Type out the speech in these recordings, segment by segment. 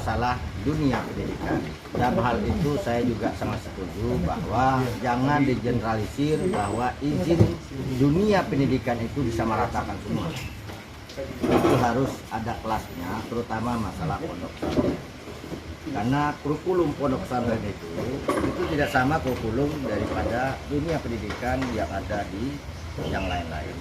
masalah dunia pendidikan. Dalam hal itu saya juga sangat setuju bahwa jangan digeneralisir bahwa izin dunia pendidikan itu disamaratakan semua. Itu harus ada kelasnya, terutama masalah pondok pesantren. Karena kurikulum pondok pesantren itu tidak sama kurikulum daripada dunia pendidikan yang ada di yang lain-lain.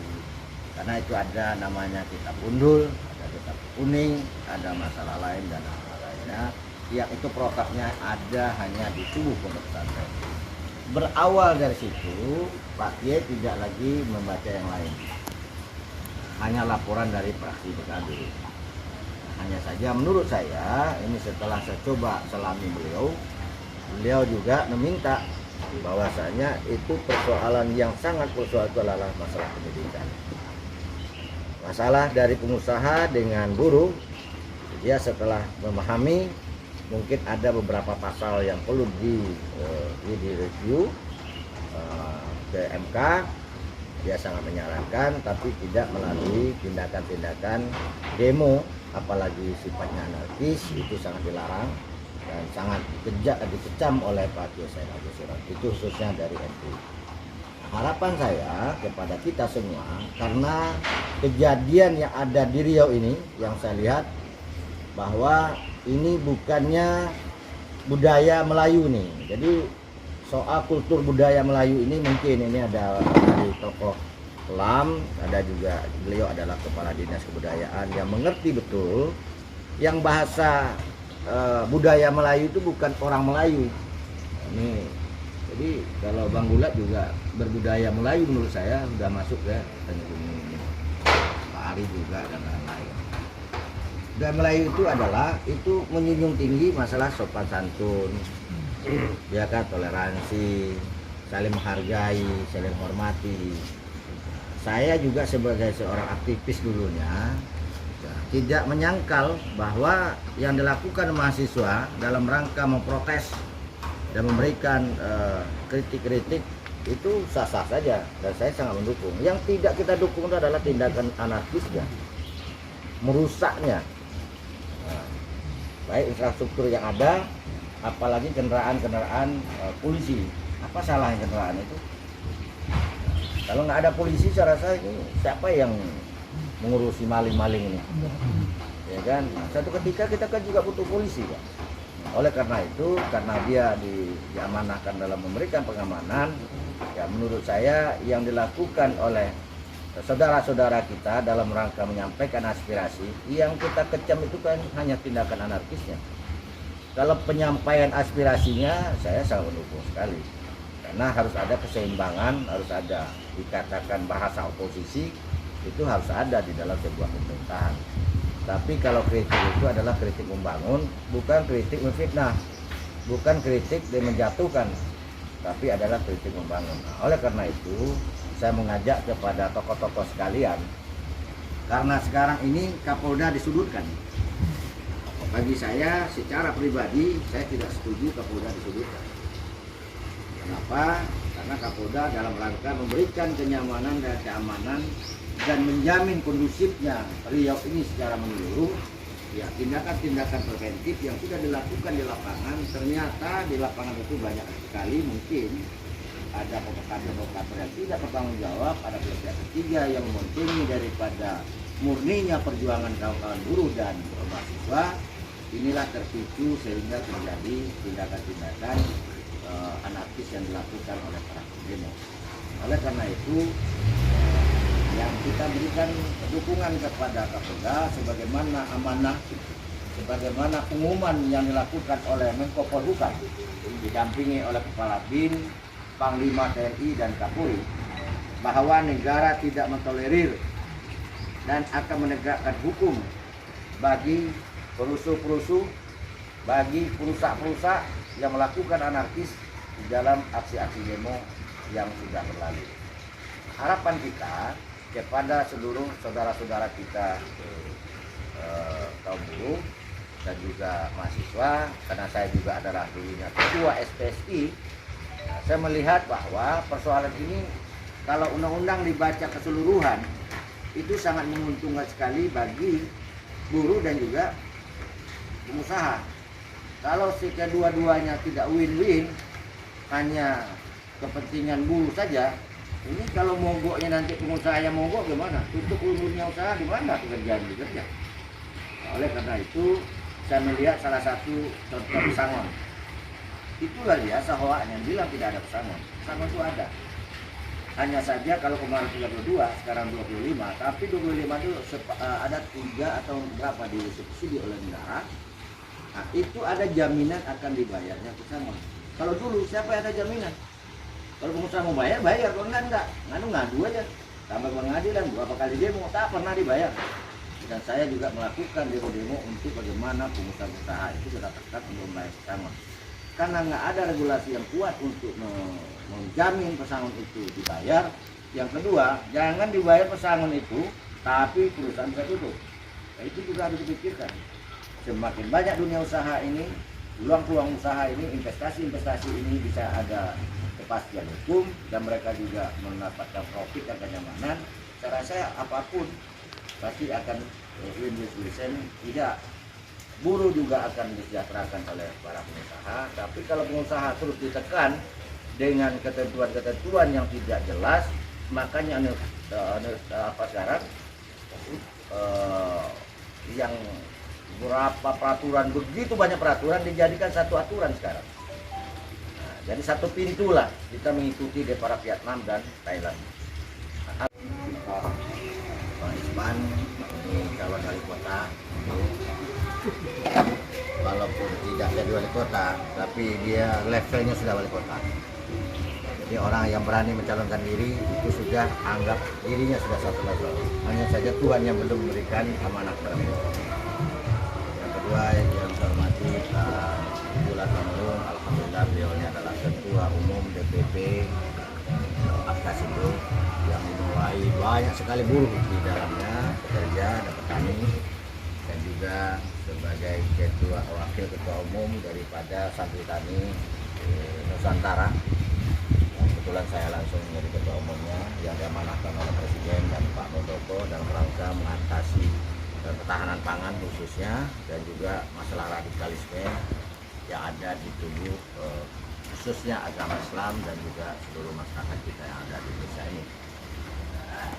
Karena itu ada namanya kitab undul, ada kitab kuning, ada masalah lain dan hal lainnya. Yang itu protapnya ada hanya di tubuh pondok pesantren. Berawal dari situ, Pak Kiai tidak lagi membaca yang lain. Hanya laporan dari praksi PKB. Hanya saja menurut saya, ini setelah saya coba selami beliau juga meminta bahwasanya itu persoalan yang sangat persoalan itu adalah masalah pendidikan. Masalah dari pengusaha dengan buruh, dia setelah memahami mungkin ada beberapa pasal yang perlu direview ke MK. Dia sangat menyarankan, tapi tidak melalui tindakan-tindakan demo, apalagi sifatnya anarkis, itu sangat dilarang dan sangat dikecam oleh Pak Kiai Said Agil Siraj, itu khususnya dari NU. Harapan saya kepada kita semua, karena kejadian yang ada di Riau ini yang saya lihat bahwa ini bukannya budaya Melayu nih. Jadi soal kultur budaya Melayu ini mungkin ini ada dari tokoh kelam, ada juga beliau adalah kepala dinas kebudayaan yang mengerti betul yang bahasa budaya Melayu itu bukan orang Melayu. Ini jadi kalau Bang Gulat juga berbudaya Melayu menurut saya sudah masuk ya, Pak Ari juga dan lain-lain. Dan Melayu itu adalah itu menjunjung tinggi masalah sopan santun, ya kan, toleransi, saling menghargai, saling menghormati. Saya juga sebagai seorang aktivis dulunya tidak menyangkal bahwa yang dilakukan mahasiswa dalam rangka memprotes dan memberikan kritik-kritik itu sah-sah saja dan saya sangat mendukung. Yang tidak kita dukung itu adalah tindakan anarkisnya, merusaknya baik infrastruktur yang ada, apalagi kendaraan-kendaraan polisi. Apa salahnya kendaraan itu? Kalau nggak ada polisi, saya rasa ini siapa yang mengurusi maling-maling ini? Ya kan? Nah, satu ketika kita kan juga butuh polisi, Pak. Oleh karena itu, karena dia diamanahkan dalam memberikan pengamanan, ya menurut saya yang dilakukan oleh saudara-saudara kita dalam rangka menyampaikan aspirasi, yang kita kecam itu kan hanya tindakan anarkisnya. Kalau penyampaian aspirasinya, saya sangat mendukung sekali. Karena harus ada keseimbangan, harus ada dikatakan bahasa oposisi, itu harus ada di dalam sebuah pemerintahan. Tapi kalau kritik itu adalah kritik membangun, bukan kritik memfitnah, bukan kritik dan menjatuhkan, tapi adalah kritik membangun. Nah, oleh karena itu, saya mengajak kepada tokoh-tokoh sekalian, karena sekarang ini Kapolda disudutkan. Bagi saya, secara pribadi, saya tidak setuju Kapolda disudutkan. Kenapa? Karena Kapolda dalam rangka memberikan kenyamanan dan keamanan dan menjamin kondusifnya Riau ini secara menyeluruh, ya tindakan-tindakan preventif yang sudah dilakukan di lapangan, ternyata di lapangan itu banyak sekali mungkin ada provokator yang tidak bertanggung jawab, ada pihak ketiga yang mementingi daripada murninya perjuangan kawan-kawan buruh dan mahasiswa. Inilah terpicu sehingga terjadi tindakan-tindakan anarkis yang dilakukan oleh para demo. Oleh karena itu, yang kita berikan dukungan kepada Kapolda sebagaimana amanah, sebagaimana pengumuman yang dilakukan oleh Menko Polhukam didampingi oleh Kepala BIN, Panglima TNI dan Kapolri, bahwa negara tidak mentolerir dan akan menegakkan hukum bagi perusuh-perusuh, bagi perusak-perusak yang melakukan anarkis di dalam aksi-aksi demo yang sudah berlalu. Harapan kita kepada seluruh saudara-saudara kita kaum buruh dan juga mahasiswa, karena saya juga adalah dulunya ketua SPSI, saya melihat bahwa persoalan ini kalau undang-undang dibaca keseluruhan itu sangat menguntungkan sekali bagi buruh dan juga pengusaha. Kalau si kedua-duanya tidak win-win, hanya kepentingan buruh saja, ini kalau mogoknya nanti pengusaha yang mogok gimana? Tutup dunia usaha gimana pekerjaan bekerja? Nah, oleh karena itu saya melihat salah satu contoh pesangon. Itulah dia Sahoaknya bilang tidak ada pesangon. Pesangon itu ada. Hanya saja kalau kemarin 32, sekarang 25, tapi 25 itu ada 3 atau berapa disubsidi oleh negara. Nah, itu ada jaminan akan dibayarnya pesangon. Kalau dulu siapa yang ada jaminan? Kalau pengusaha mau bayar, bayar. Kalau enggak. Ngadu aja. Sampai pengadilan, berapa kali demo, tak pernah dibayar. Dan saya juga melakukan demo-demo untuk bagaimana pengusaha-pengusaha itu sudah ketat untuk membayar pesangon. Karena nggak ada regulasi yang kuat untuk menjamin pesangon itu dibayar. Yang kedua, jangan dibayar pesangon itu, tapi perusahaan bisa tutup. Nah, itu juga harus dipikirkan. Semakin banyak dunia usaha ini, peluang-peluang usaha ini, investasi-investasi ini bisa ada kepastian hukum dan mereka juga mendapatkan profit dan kenyamanan. Saya rasa apapun pasti akan win-win solution. Tidak, buruh juga akan disejahterakan oleh para pengusaha. Tapi kalau pengusaha terus ditekan dengan ketentuan-ketentuan yang tidak jelas, makanya sekarang yang berapa peraturan, begitu banyak peraturan dijadikan satu aturan sekarang. Nah, jadi satu pintu lah kita mengikuti dari para Vietnam dan Thailand. Pak Isman ini calon wali kota, walaupun tidak jadi wali kota, tapi dia levelnya sudah wali kota. Jadi orang yang berani mencalonkan diri itu sudah anggap dirinya sudah satu level. Hanya saja Tuhan yang belum memberikan amanah kepada mereka. Yang kedua yang saya hormati Pak Gulat Manurung, alhamdulillah beliau ini adalah ketua umum DPP Askasindo yang memulai banyak sekali buruh di dalamnya, pekerja dan petani, dan juga sebagai wakil ketua umum daripada Santri Tani Nusantara. Kebetulan saya langsung menjadi ketua umumnya yang diamanahkan oleh Presiden dan Pak Muldoko dalam rangka mengatasi ketahanan pangan khususnya, dan juga masalah radikalisme yang ada di tubuh khususnya agama Islam dan juga seluruh masyarakat kita yang ada di Indonesia ini.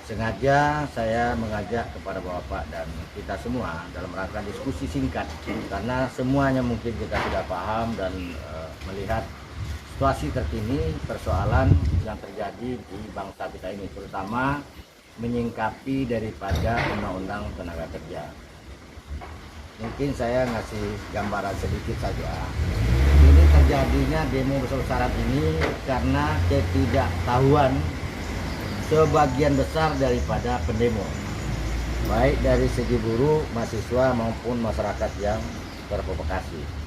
Sengaja saya mengajak kepada Bapak dan kita semua dalam rangka diskusi singkat, karena semuanya mungkin kita sudah paham dan melihat situasi terkini persoalan yang terjadi di bangsa kita ini, terutama menyingkapi daripada undang-undang tenaga kerja. Mungkin saya ngasih gambaran sedikit saja. Ini terjadinya demo besar-besaran ini karena ketidaktahuan sebagian besar daripada pendemo, baik dari segi buruh, mahasiswa maupun masyarakat yang terprovokasi.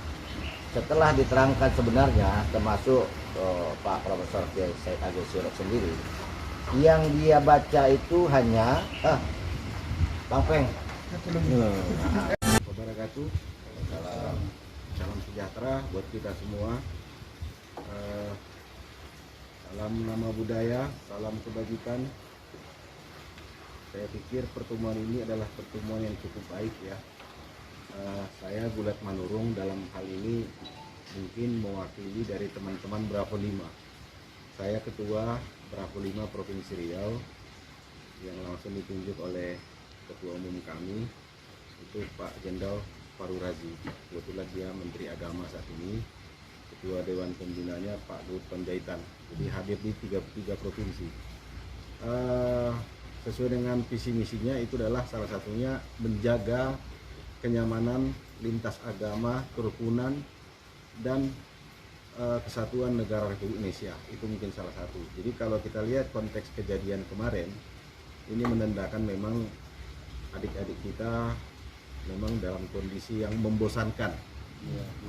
Setelah diterangkan sebenarnya, termasuk Pak Profesor Kiai Said Agil Sirot sendiri, yang dia baca itu hanya Bang Peng. Wabarakatuh. Salam sejahtera buat kita semua. Salam nama budaya, salam kebajikan. Saya pikir pertemuan ini adalah pertemuan yang cukup baik ya. Saya Gulat Manurung dalam hal ini mungkin mewakili dari teman-teman Bravo 5. Saya ketua Bravo 5 Provinsi Riau yang langsung ditunjuk oleh ketua umum kami, itu Pak Jenderal Faru Razi. Kebetulan dia Menteri Agama saat ini. Ketua Dewan Pembinanya Pak Luhut Panjaitan. Jadi hadir di 33 provinsi. Sesuai dengan visi misinya itu adalah salah satunya menjaga kenyamanan lintas agama, kerukunan, dan kesatuan negara Republik Indonesia. Itu mungkin salah satu. Jadi kalau kita lihat konteks kejadian kemarin, ini menandakan memang adik-adik kita memang dalam kondisi yang membosankan,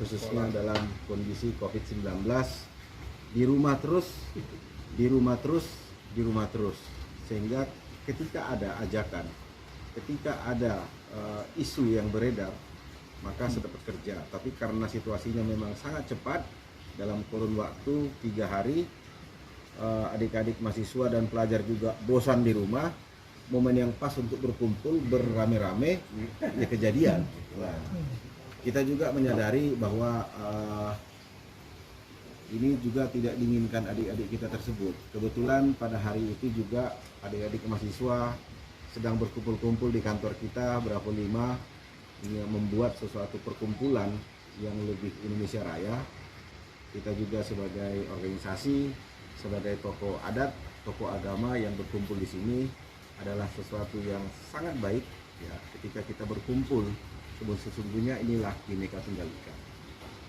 khususnya dalam kondisi COVID-19, di rumah terus, sehingga ketika ada ajakan, ketika ada isu yang beredar, maka sedang bekerja. Tapi karena situasinya memang sangat cepat, dalam kurun waktu 3 hari, adik-adik mahasiswa dan pelajar juga bosan di rumah, momen yang pas untuk berkumpul beramai-ramai ya kejadian. Nah, kita juga menyadari bahwa ini juga tidak diinginkan adik-adik kita tersebut. Kebetulan pada hari itu juga adik-adik mahasiswa sedang berkumpul-kumpul di kantor kita Bravo 5 ingin membuat sesuatu perkumpulan yang lebih Indonesia Raya. Kita juga sebagai organisasi, sebagai tokoh adat, tokoh agama yang berkumpul di sini adalah sesuatu yang sangat baik ya, ketika kita berkumpul. Sesungguhnya inilah Bhinneka Tunggal Ika.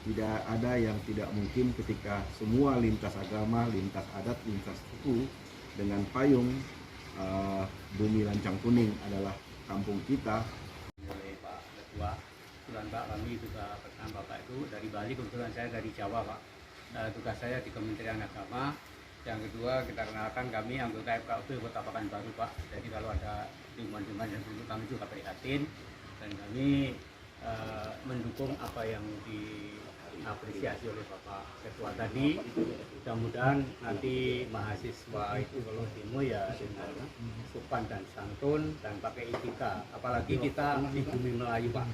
Tidak ada yang tidak mungkin ketika semua lintas agama, lintas adat, lintas suku dengan payung Bumi Lancang Kuning adalah kampung kita. Oleh Pak Ketua, kebetulan Pak kami juga bersama Bapak itu dari Bali, kebetulan saya dari Jawa Pak. Tugas saya di Kementerian Agama. Yang kedua, kita kenalkan kami anggota FKUP Kota Pekanbaru Pak. Jadi kalau ada timbang-timbang yang dulu kami juga prihatin dan kami mendukung apa yang diapresiasi oleh Bapak Ketua tadi. Mudah-mudahan nanti mahasiswa itu kalau demo ya dengan sopan dan santun dan pakai etika. Apalagi kita di bumi Melayu Pak,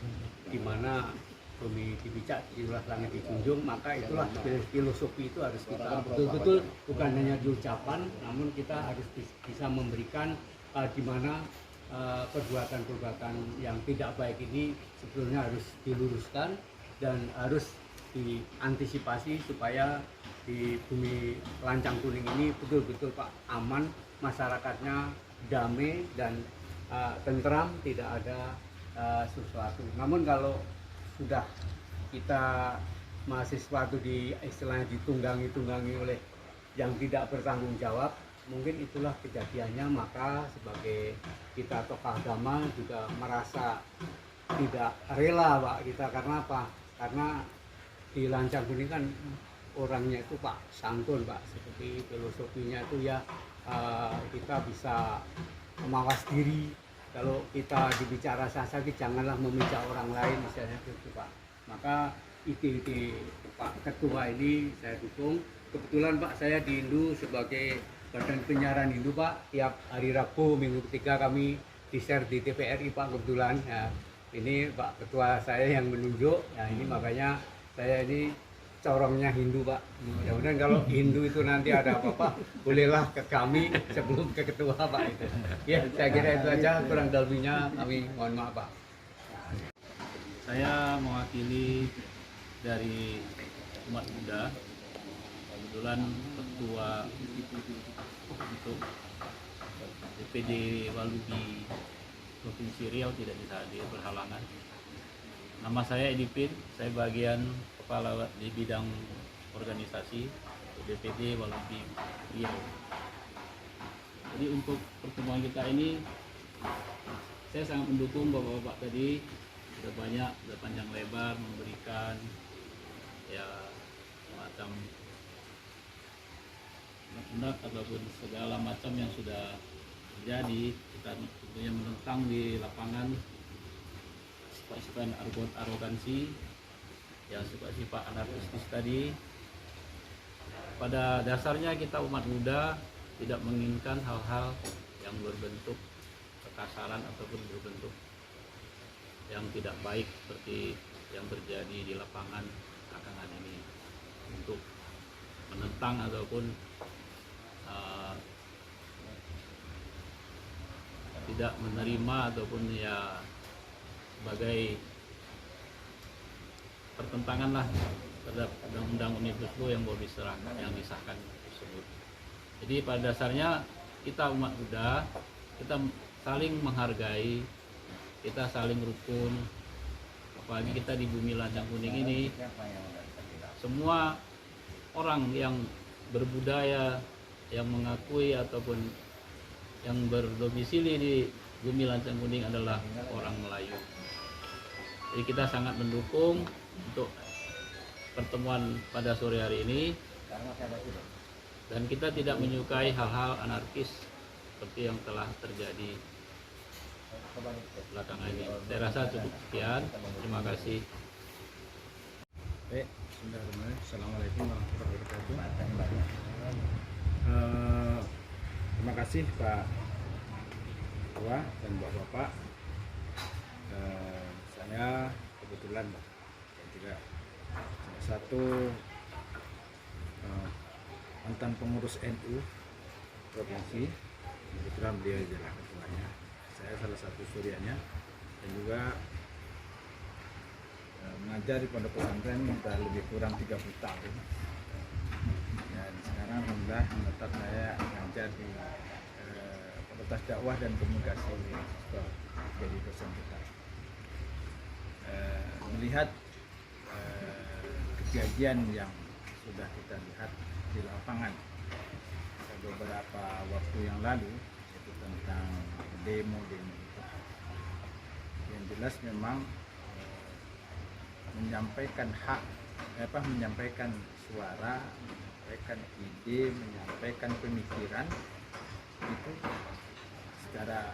di mana bumi dibicak, itulah langit dijunjung, maka itulah filosofi itu harus kita betul-betul bukan hanya di ucapan, namun kita harus bisa memberikan di mana perbuatan-perbuatan yang tidak baik ini sebetulnya harus diluruskan dan harus diantisipasi supaya di bumi Lancang Kuning ini betul-betul Pak aman, masyarakatnya damai dan tentram, tidak ada sesuatu. Namun kalau sudah kita mahasiswa itu istilahnya ditunggangi oleh yang tidak bertanggung jawab, mungkin itulah kejadiannya. Maka sebagai kita tokoh agama juga merasa tidak rela Pak kita, karena apa? Karena di Lancang Kuning kan orangnya itu Pak santun Pak, seperti filosofinya itu ya kita bisa mawas diri. Kalau kita dibicara sasaki janganlah memijak orang lain, misalnya itu Pak. Maka ide-ide Pak Ketua ini saya dukung. Kebetulan Pak saya di Hindu sebagai Badan Penyiaran Hindu Pak, tiap hari Rabu minggu ketiga kami di-share di TVRI Pak kebetulan. Ya, ini Pak Ketua saya yang menunjuk. Ya ini makanya saya ini corongnya Hindu Pak. Mudah-mudahan kalau Hindu itu nanti ada apa-apa, bolehlah ke kami sebelum ke Ketua Pak itu. Ya saya kira itu aja, kurang lebihnya kami mohon maaf Pak. Saya mewakili dari umat Buddha, kebetulan ketua untuk DPD Walubi Provinsi Riau tidak bisa hadir, berhalangan. Nama saya Edi Pin, saya bagian kepala di bidang organisasi DPD Walubi Riau. Jadi untuk pertemuan kita ini saya sangat mendukung bapak-bapak tadi, sudah banyak, sudah panjang lebar memberikan ya semacam undang ataupun segala macam yang sudah terjadi. Kita tentunya menentang di lapangan sifat-sifat arogansi, ya sifat-sifat anarkistis tadi. Pada dasarnya kita umat Buddha tidak menginginkan hal-hal yang berbentuk kekasaran ataupun berbentuk yang tidak baik seperti yang terjadi di lapangan belakangan ini, untuk menentang ataupun tidak menerima ataupun ya sebagai pertentangan lah terhadap undang-undang Omnibus Law yang baru disahkan tersebut. Jadi pada dasarnya kita umat Buddha, kita saling menghargai, kita saling rukun, apalagi kita di bumi Lancang Kuning ini, semua orang yang berbudaya, yang mengakui ataupun yang berdomisili di bumi Lancang Kuning adalah orang Melayu. Jadi kita sangat mendukung untuk pertemuan pada sore hari ini, dan kita tidak menyukai hal-hal anarkis seperti yang telah terjadi belakangan ini. Saya rasa cukup sekian. Terima kasih. Baik, bismillahirrahmanirrahim. Assalamualaikum warahmatullahi wabarakatuh. Terima kasih Pak Ketua dan Bapak-Bapak. Saya kebetulan juga salah satu mantan pengurus NU provinsi, kebetulan beliau adalah ketuanya, saya salah satu surianya, dan juga mengajar di pondok pesantren sudah lebih kurang 30 tahun. Dan sekarang alhamdulillah menetap saya mengajar di Fakultas Dakwah dan Komunikasi Siswa, jadi dosen kita. Melihat kejadian yang sudah kita lihat di lapangan beberapa waktu yang lalu, yaitu tentang demo itu, yang jelas memang menyampaikan hak, menyampaikan suara, menyampaikan ide, menyampaikan pemikiran itu secara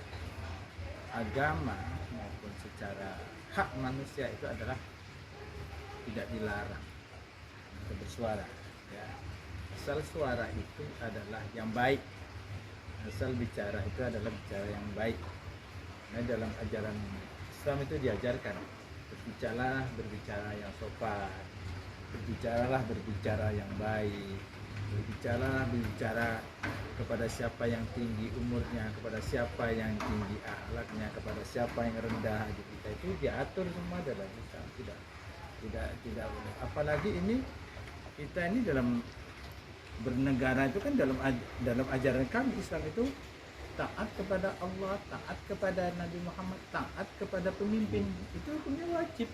agama maupun secara hak manusia itu adalah tidak dilarang untuk bersuara, ya. Asal suara itu adalah yang baik, asal bicara itu adalah bicara yang baik. Nah, dalam ajaran Islam itu diajarkan berbicara yang sopan, berbicara yang baik, berbicara kepada siapa yang tinggi umurnya, kepada siapa yang tinggi akhlaknya, kepada siapa yang rendah hati kita, itu diatur semua dalam Islam. Tidak boleh. Apalagi ini kita ini dalam bernegara itu kan dalam ajaran kami Islam itu taat kepada Allah, taat kepada Nabi Muhammad, taat kepada pemimpin, itu hukumnya wajib.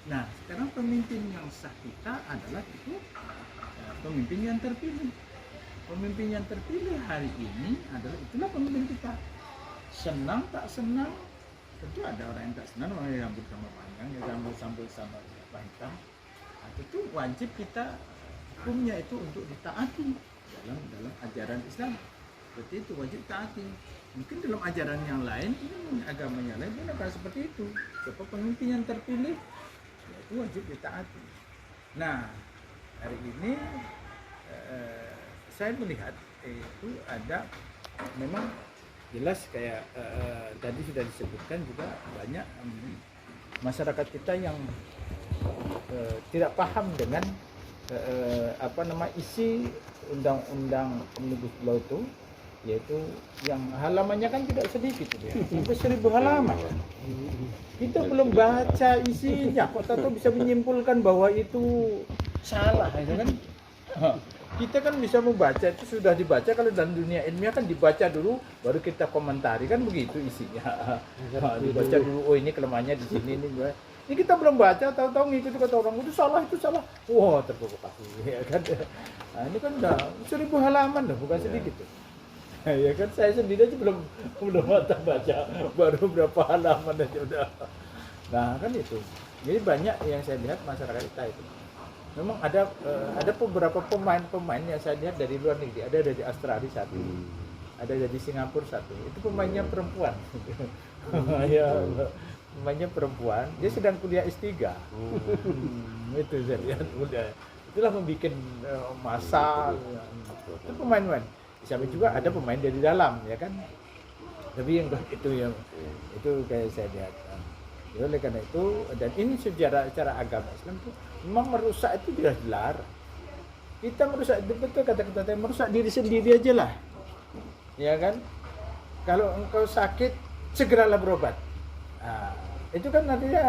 Nah, sekarang pemimpin yang sah kita adalah itu pemimpin yang terpilih. Pemimpin yang terpilih hari ini adalah itulah pemimpin kita. Senang tak senang, tentu ada orang yang tak senang, orang yang rambut sama panjang, yang rambut sama hitam. Nah, itu wajib kita, hukumnya itu untuk ditaati dalam ajaran Islam. Seperti itu wajib taati. Mungkin dalam ajaran yang lain, ini agama yang lain pun akan seperti itu. Sebab pemimpin yang terpilih, ya itu wajib ditaati. Nah, hari ini saya melihat itu ada memang jelas kayak tadi sudah disebutkan juga banyak masyarakat kita yang tidak paham dengan isi undang-undang Omnibus Law itu, yaitu yang halamannya kan tidak sedikit ya, sampai 1000 halaman. Kita belum baca isinya, kok tahu bisa menyimpulkan bahwa itu salah, ya kan? Kita kan bisa membaca, itu sudah dibaca. Kalau dalam dunia ilmiah kan dibaca dulu, baru kita komentari, kan begitu isinya. Dibaca dulu, oh ini kelemahannya di sini, ini kita belum baca, tahu-tahu ngikut kata orang itu salah. Wah, terprovokasi, ya kan? Nah, ini kan udah 1000 halaman loh, bukan sedikit tuh. Ya kan, saya sendiri aja belum baca, baru berapa halaman aja udah. Nah kan itu, jadi banyak yang saya lihat masyarakat kita itu. Memang ada beberapa pemain yang saya lihat dari luar negeri, ada dari Australia satu, ada dari Singapura satu. Itu pemainnya perempuan. Ya, pemainnya perempuan. Dia sedang kuliah S3. Itu saya lihat udah. Itulah membuat masa. Itu pemain-pemain. Sampai juga ada pemain dari dalam, ya kan. Tapi yang itu kayak saya lihat. Ya, oleh karena itu, dan ini secara agama Islam itu memang merusak itu jelas dilarang. Kita merusak, betul kata-kata merusak diri sendiri aja lah, ya kan. Kalau engkau sakit segeralah berobat. Nah, itu kan nantinya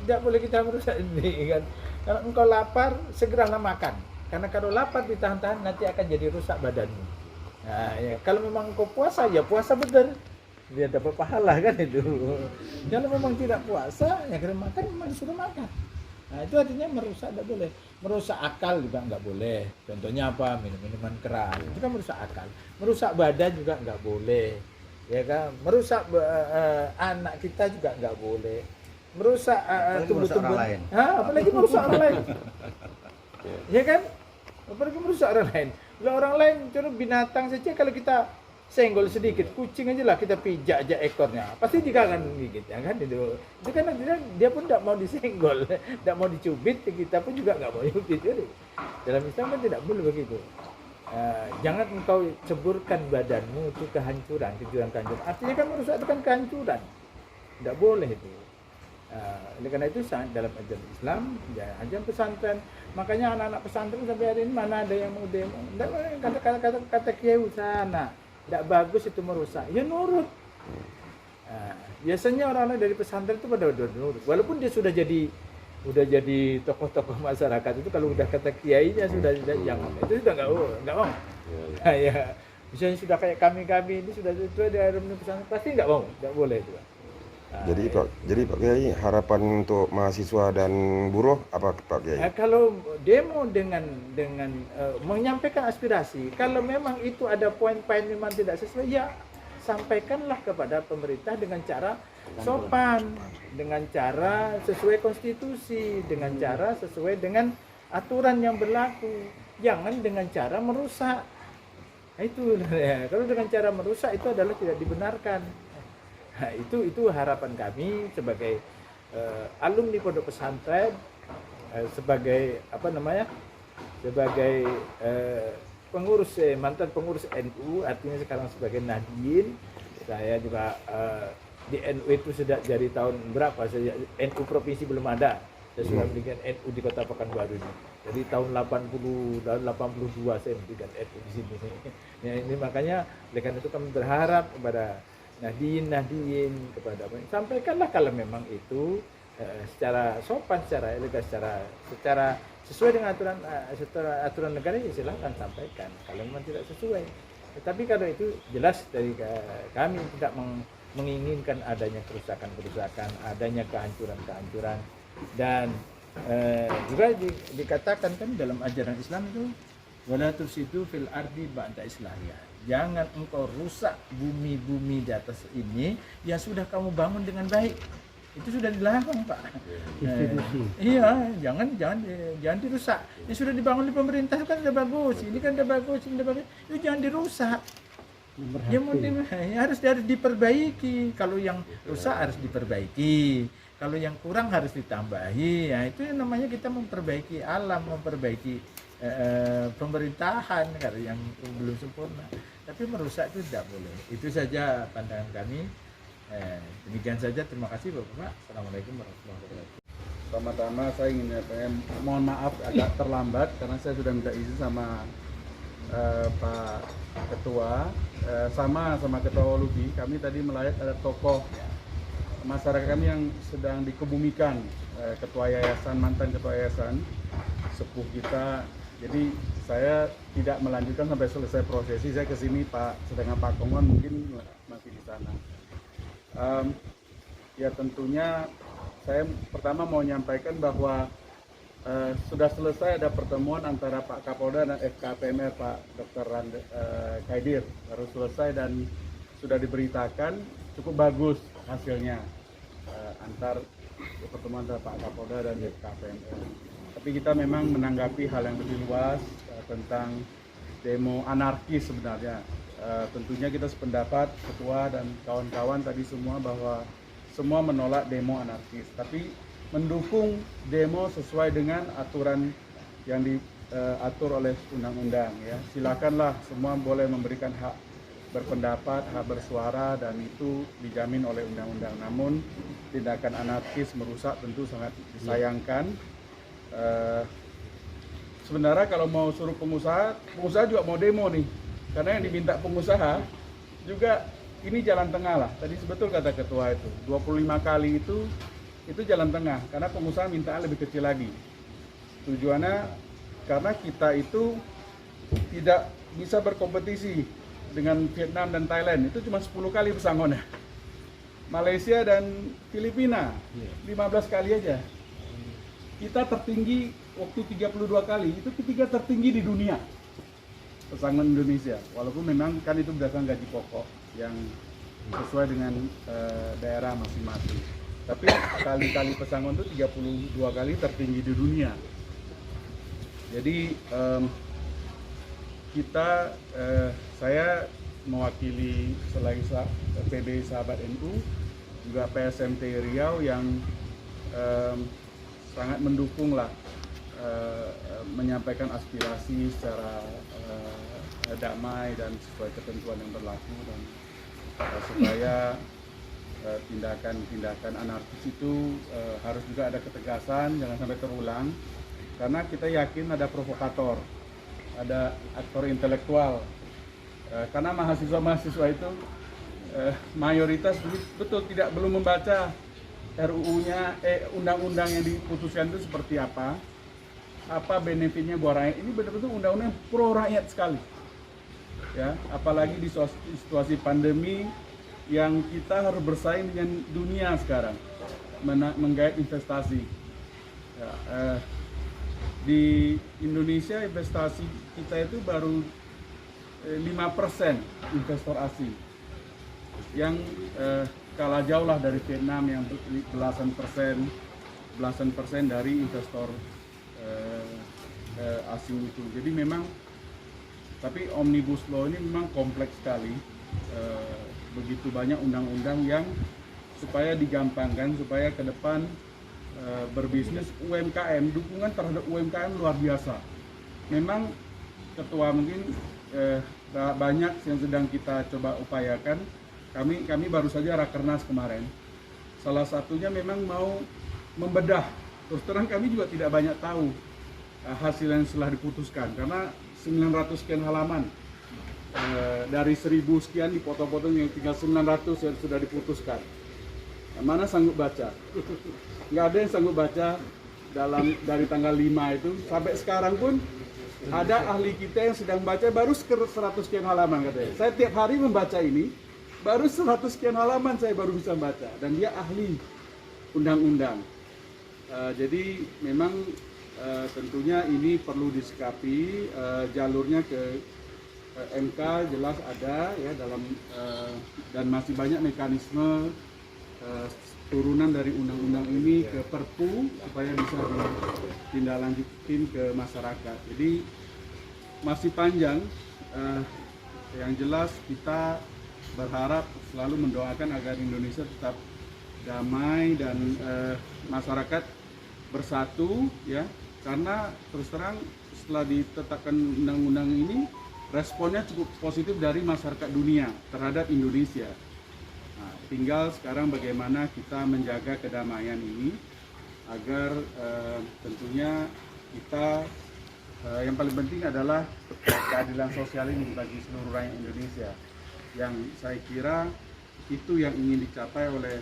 tidak boleh kita merusak diri kan. Kalau engkau lapar segeralah makan, karena kalau lapar ditahan-tahan nanti akan jadi rusak badanmu. Nah, ya, kalau memang engkau puasa ya puasa benar, dia dapat pahala kan itu. Kalau memang tidak puasa, ya kalau makan memang disuruh makan. Nah itu artinya merusak, tidak boleh. Merusak akal juga nggak boleh. Contohnya apa? Minuman keras, itu kan merusak akal. Merusak badan juga nggak boleh, ya kan? Merusak anak kita juga nggak boleh. Merusak tubuh-tubuh. Apalagi merusak orang lain, ya kan? Apalagi merusak orang lain. Kalau orang lain, contoh binatang saja, kalau kita senggol sedikit, kucing aja lah kita pijak aja ekornya, pasti dia akan gigit, ya kan? Itu kan dia pun tidak mau disenggol, tidak mau dicubit, kita pun juga nggak mau dicubit. Dalam Islam kan tidak boleh begitu. Jangan engkau ceburkan badanmu itu kehancuran. Artinya kan merusak itu kan kehancuran, tidak boleh itu. Oleh karena itu dalam ajaran Islam, ya, ajaran pesantren, makanya anak-anak pesantren sampai hari ini mana ada yang mau demo? Kata kiai sana, tidak bagus itu merusak, ya nurut. Biasanya orang-orang dari pesantren itu pada nurut, walaupun dia sudah jadi tokoh-tokoh masyarakat itu, kalau udah kata kiainya sudah jangan, itu sudah nggak mau. Ya, misalnya sudah kayak kami ini sudah itu ada alumni pesantren, pasti nggak mau, nggak boleh itu. Jadi Pak Kiai, harapan untuk mahasiswa dan buruh apa Pak Kiai? Kalau demo dengan menyampaikan aspirasi, kalau memang itu ada poin-poin memang tidak sesuai, ya sampaikanlah kepada pemerintah dengan cara sopan, dengan cara sesuai konstitusi, dengan cara sesuai dengan aturan yang berlaku. Jangan dengan cara merusak. Nah, itu ya. Kalau dengan cara merusak itu adalah tidak dibenarkan. Nah, itu harapan kami sebagai alumni pondok pesantren, sebagai sebagai pengurus mantan pengurus NU, artinya sekarang sebagai Nahdien. Saya juga di NU itu sudah dari tahun berapa? NU provinsi belum ada. Saya sudah mendirikan NU di Kota Pekanbaru ini. Jadi tahun 82 saya mendirikan NU di sini. Ya, ini makanya oleh karena itu kami berharap kepada Nahdien kepada sampaikanlah kalau memang itu secara sopan, secara elegan, secara sesuai dengan aturan negara, ya silahkan sampaikan kalau memang tidak sesuai. Tetapi kalau itu jelas dari kami tidak menginginkan adanya kerusakan, adanya kehancuran, dan juga dikatakan kan dalam ajaran Islam itu wala tufsidu fil ardi ba'da islahiha. Jangan engkau rusak bumi di atas ini yang sudah kamu bangun dengan baik. Itu sudah dilarang, Pak. Iya, jangan dirusak. Yang sudah dibangun di pemerintah itu kan sudah bagus. Ini kan sudah bagus, itu jangan dirusak. Ya harus diperbaiki. Kalau yang rusak harus diperbaiki. Kalau yang kurang harus ditambahi. Ya, itu yang namanya kita memperbaiki alam, memperbaiki pemerintahan kalau yang belum sempurna. Tapi merusak itu tidak boleh. Itu saja pandangan kami. Demikian saja, terima kasih Bapak. Assalamualaikum warahmatullahi wabarakatuh. Pertama-tama saya ingin mohon maaf agak terlambat karena saya sudah minta izin sama Pak Ketua, sama Ketua Walubi. Kami tadi melihat ada tokoh masyarakat kami yang sedang dikebumikan, Ketua Yayasan, mantan Ketua Yayasan, sepuh kita. Jadi saya tidak melanjutkan sampai selesai prosesi. Saya ke sini sedangkan Pak Kongon mungkin masih di sana. Ya tentunya saya pertama mau menyampaikan bahwa sudah selesai ada pertemuan antara Pak Kapolda dan FKPMR Pak Dr. Kaidir, baru selesai dan sudah diberitakan cukup bagus hasilnya antar pertemuan antara Pak Kapolda dan FKPMR. Tapi kita memang menanggapi hal yang lebih luas tentang demo anarkis sebenarnya. Tentunya kita sependapat Ketua dan kawan-kawan tadi semua bahwa semua menolak demo anarkis, tapi mendukung demo sesuai dengan aturan yang diatur oleh undang-undang. Ya, silakanlah semua boleh memberikan hak berpendapat, hak bersuara, dan itu dijamin oleh undang-undang. Namun tindakan anarkis merusak tentu sangat disayangkan. Sebenarnya kalau mau suruh pengusaha juga mau demo nih, karena yang diminta pengusaha juga ini jalan tengah lah. Tadi sebetul kata Ketua itu 25 kali itu jalan tengah, karena pengusaha minta lebih kecil lagi. Tujuannya karena kita itu tidak bisa berkompetisi dengan Vietnam dan Thailand, itu cuma 10 kali pesangonnya. Malaysia dan Filipina 15 kali aja. Kita tertinggi waktu 32 kali, itu ketiga tertinggi di dunia pesangon Indonesia. Walaupun memang kan itu berdasarkan gaji pokok yang sesuai dengan daerah masing-masing. Tapi kali-kali pesangon itu 32 kali tertinggi di dunia. Jadi saya mewakili selain PB Sahabat NU, juga PSMT Riau yang sangat mendukung lah, menyampaikan aspirasi secara damai dan sesuai ketentuan yang berlaku, dan supaya tindakan-tindakan anarkis itu harus juga ada ketegasan, jangan sampai terulang, karena kita yakin ada provokator, ada aktor intelektual, karena mahasiswa-mahasiswa itu mayoritas betul belum membaca RUU-nya, undang-undang yang diputuskan itu seperti apa benefitnya buat rakyat. Ini benar-benar undang-undang pro rakyat sekali, ya, apalagi di situasi pandemi yang kita harus bersaing dengan dunia sekarang, menggait investasi. Ya, di Indonesia investasi kita itu baru 5% investor asing, yang kalah jauh lah dari Vietnam yang belasan persen dari investor asing itu. Jadi memang, tapi Omnibus Law ini memang kompleks sekali. Begitu banyak undang-undang yang supaya digampangkan, supaya ke depan berbisnis UMKM, dukungan terhadap UMKM luar biasa. Memang ketua mungkin banyak yang sedang kita coba upayakan. Kami baru saja rakernas kemarin. Salah satunya memang mau membedah. Terus terang kami juga tidak banyak tahu hasil yang setelah diputuskan, karena 900 sekian halaman. Dari 1000 sekian dipotong-potong, yang tinggal 900 yang sudah diputuskan. Mana sanggup baca? Nggak ada yang sanggup baca dari tanggal 5 itu sampai sekarang pun. Ada ahli kita yang sedang baca baru 100 sekian halaman katanya. Saya tiap hari membaca ini, baru 100 sekian halaman saya baru bisa baca, dan dia ahli undang-undang. Jadi memang tentunya ini perlu disikapi, jalurnya ke MK jelas ada ya dalam, dan masih banyak mekanisme turunan dari undang-undang ini ke Perpu supaya bisa ditindaklanjutin ke masyarakat. Jadi masih panjang. Yang jelas kita berharap selalu mendoakan agar Indonesia tetap damai dan masyarakat bersatu, ya, karena terus terang setelah ditetapkan undang-undang ini responnya cukup positif dari masyarakat dunia terhadap Indonesia. Nah, tinggal sekarang bagaimana kita menjaga kedamaian ini agar tentunya kita yang paling penting adalah keadilan sosial ini bagi seluruh rakyat Indonesia, yang saya kira itu yang ingin dicapai oleh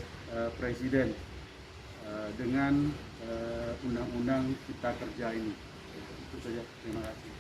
Presiden dengan undang-undang Cipta Kerja ini. Itu saja, terima kasih.